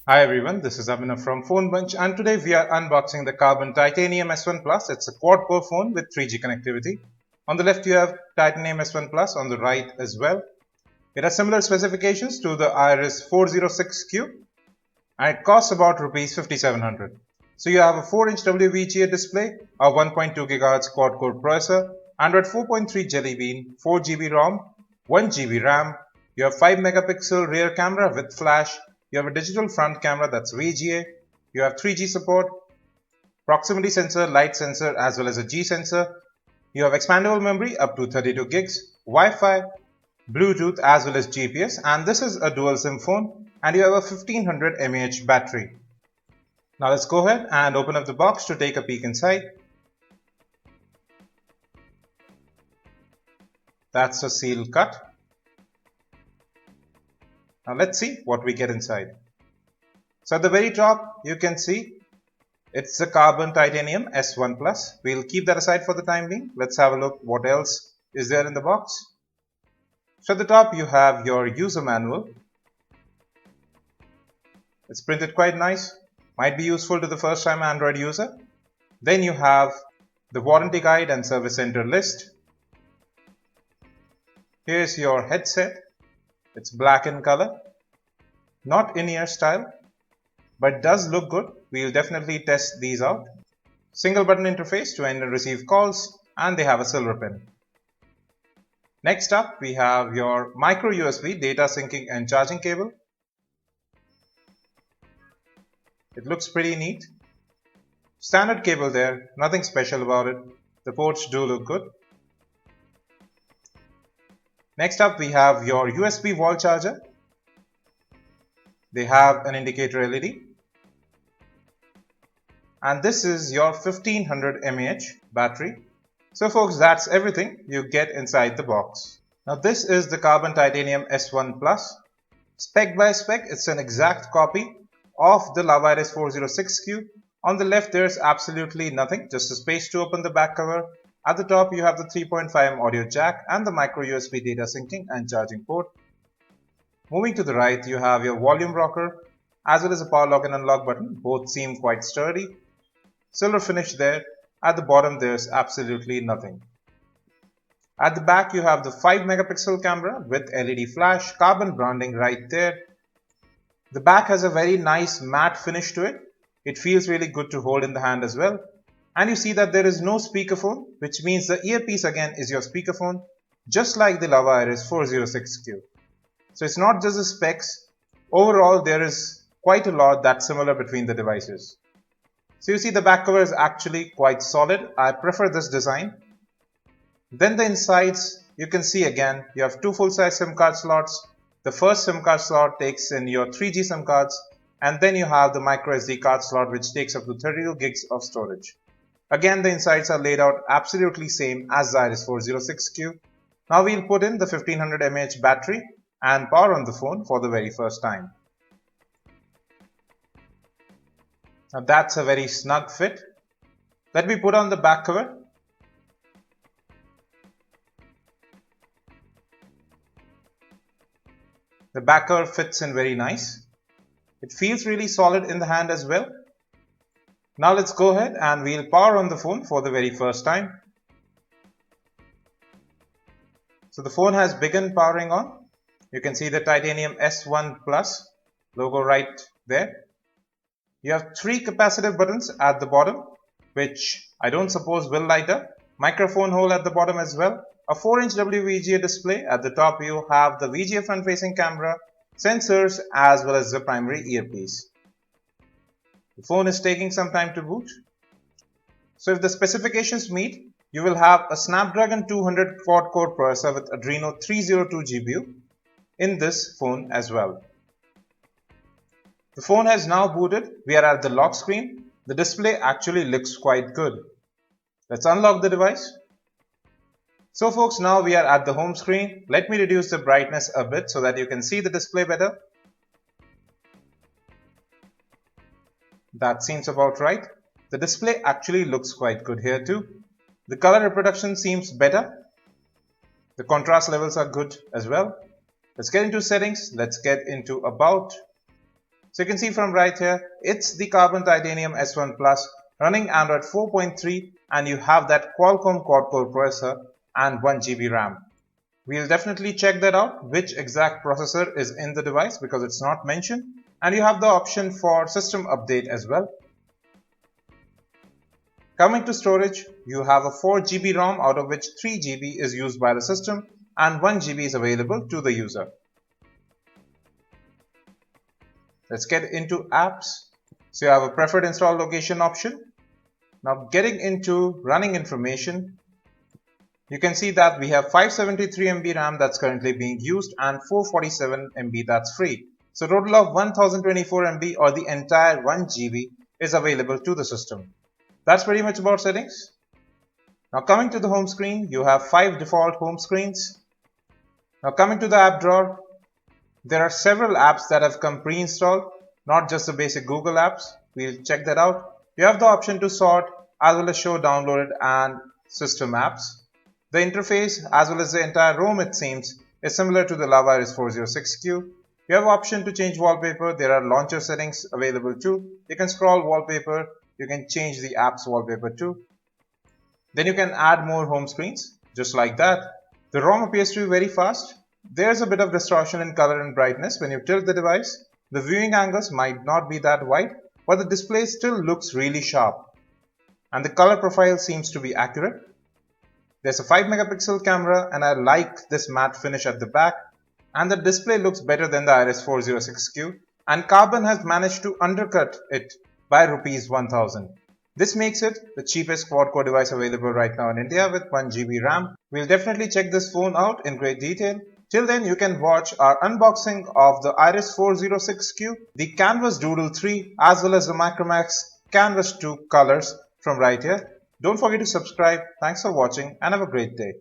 Hi everyone, this is Abhinav from Phone Bunch, and today we are unboxing the Karbonn Titanium S1 Plus. It's a quad-core phone with 3G connectivity. On the left you have Titanium S1 Plus, on the right as well. It has similar specifications to the Iris 406Q and it costs about Rs 5700. So you have a 4-inch WVGA display, a 1.2 GHz quad-core processor, Android 4.3 Jelly Bean, 4GB ROM, 1GB RAM. You have 5 megapixel rear camera with flash. You have a digital front camera that's VGA. You have 3G support, proximity sensor, light sensor as well as a G sensor. You have expandable memory up to 32 gigs, Wi-Fi, Bluetooth as well as GPS, and this is a dual SIM phone and you have a 1500 mAh battery. Now let's go ahead and open up the box to take a peek inside. That's a seal cut. Now let's see what we get inside. So at the very top you can see it's the Karbonn Titanium S1 Plus. We'll keep that aside for the time being. Let's have a look what else is there in the box. So at the top you have your user manual. It's printed quite nice. Might be useful to the first time Android user. Then you have the warranty guide and service center list. Here's your headset. It's black in color, not in-ear style, but does look good. We'll definitely test these out. Single button interface to end and receive calls, and they have a silver pin. Next up, we have your micro USB data syncing and charging cable. It looks pretty neat. Standard cable there, nothing special about it. The ports do look good. Next up we have your USB wall charger. They have an indicator LED. And this is your 1500 mAh battery. So folks, that's everything you get inside the box. Now this is the Karbonn Titanium S1 Plus. Spec by spec, it's an exact copy of the Iris 406Q. On the left there's absolutely nothing, just a space to open the back cover. At the top you have the 3.5mm audio jack and the micro USB data syncing and charging port. Moving to the right you have your volume rocker as well as a power lock and unlock button. Both seem quite sturdy. Silver finish there. At the bottom there's absolutely nothing. At the back you have the 5 megapixel camera with LED flash, carbon branding right there. The back has a very nice matte finish to it. It feels really good to hold in the hand as well. And you see that there is no speakerphone, which means the earpiece again is your speakerphone, just like the Iris 406Q. So it's not just the specs. Overall, there is quite a lot that's similar between the devices. So you see the back cover is actually quite solid. I prefer this design. Then the insides, you can see again, you have two full-size SIM card slots. The first SIM card slot takes in your 3G SIM cards, and then you have the micro SD card slot which takes up to 32 gigs of storage. Again, the insides are laid out absolutely same as the Iris 406Q. Now we'll put in the 1500 mAh battery and power on the phone for the very first time. Now that's a very snug fit. Let me put on the back cover. The back cover fits in very nice. It feels really solid in the hand as well. Now let's go ahead and we'll power on the phone for the very first time. So the phone has begun powering on. You can see the Titanium S1 Plus logo right there. You have 3 capacitive buttons at the bottom, which I don't suppose will light up. Microphone hole at the bottom as well. A 4-inch WVGA display. At the top you have the VGA front facing camera, sensors as well as the primary earpiece. The phone is taking some time to boot. So if the specifications meet, you will have a Snapdragon 200 quad-core processor with Adreno 302 GPU in this phone as well. The phone has now booted. We are at the lock screen. The display actually looks quite good. Let's unlock the device. So folks, now we are at the home screen. Let me reduce the brightness a bit so that you can see the display better. That seems about right. The display actually looks quite good here too. The color reproduction seems better. The contrast levels are good as well. Let's get into settings. Let's get into about. So you can see from right here, it's the Karbonn Titanium S1 Plus running Android 4.3 and you have that Qualcomm quad-core processor and 1 GB RAM. We'll definitely check that out, which exact processor is in the device because it's not mentioned, and you have the option for system update as well. Coming to storage, you have a 4 GB ROM out of which 3 GB is used by the system and 1 GB is available to the user. Let's get into apps. So you have a preferred install location option. Now getting into running information, you can see that we have 573 MB RAM that's currently being used and 447 MB that's free. So total of 1024 MB or the entire 1 GB is available to the system. That's pretty much about settings. Now coming to the home screen, you have 5 default home screens. Now coming to the app drawer, there are several apps that have come pre-installed, not just the basic Google apps. We'll check that out. You have the option to sort as well as show downloaded and system apps. The interface as well as the entire ROM, it seems, is similar to the Lava Iris 406Q. You have option to change wallpaper. There are launcher settings available too. You can scroll wallpaper. You can change the app's wallpaper too. Then you can add more home screens, just like that. The ROM appears to be very fast. There's a bit of distortion in color and brightness when you tilt the device. The viewing angles might not be that wide, but the display still looks really sharp. And the color profile seems to be accurate. There's a 5 megapixel camera and I like this matte finish at the back. And the display looks better than the Iris 406Q. And Karbonn has managed to undercut it by ₹1000. This makes it the cheapest quad-core device available right now in India with 1 GB RAM. We'll definitely check this phone out in great detail. Till then, you can watch our unboxing of the Iris 406Q, the Canvas Doodle 3 as well as the Micromax Canvas 2 colors from right here. Don't forget to subscribe. Thanks for watching and have a great day.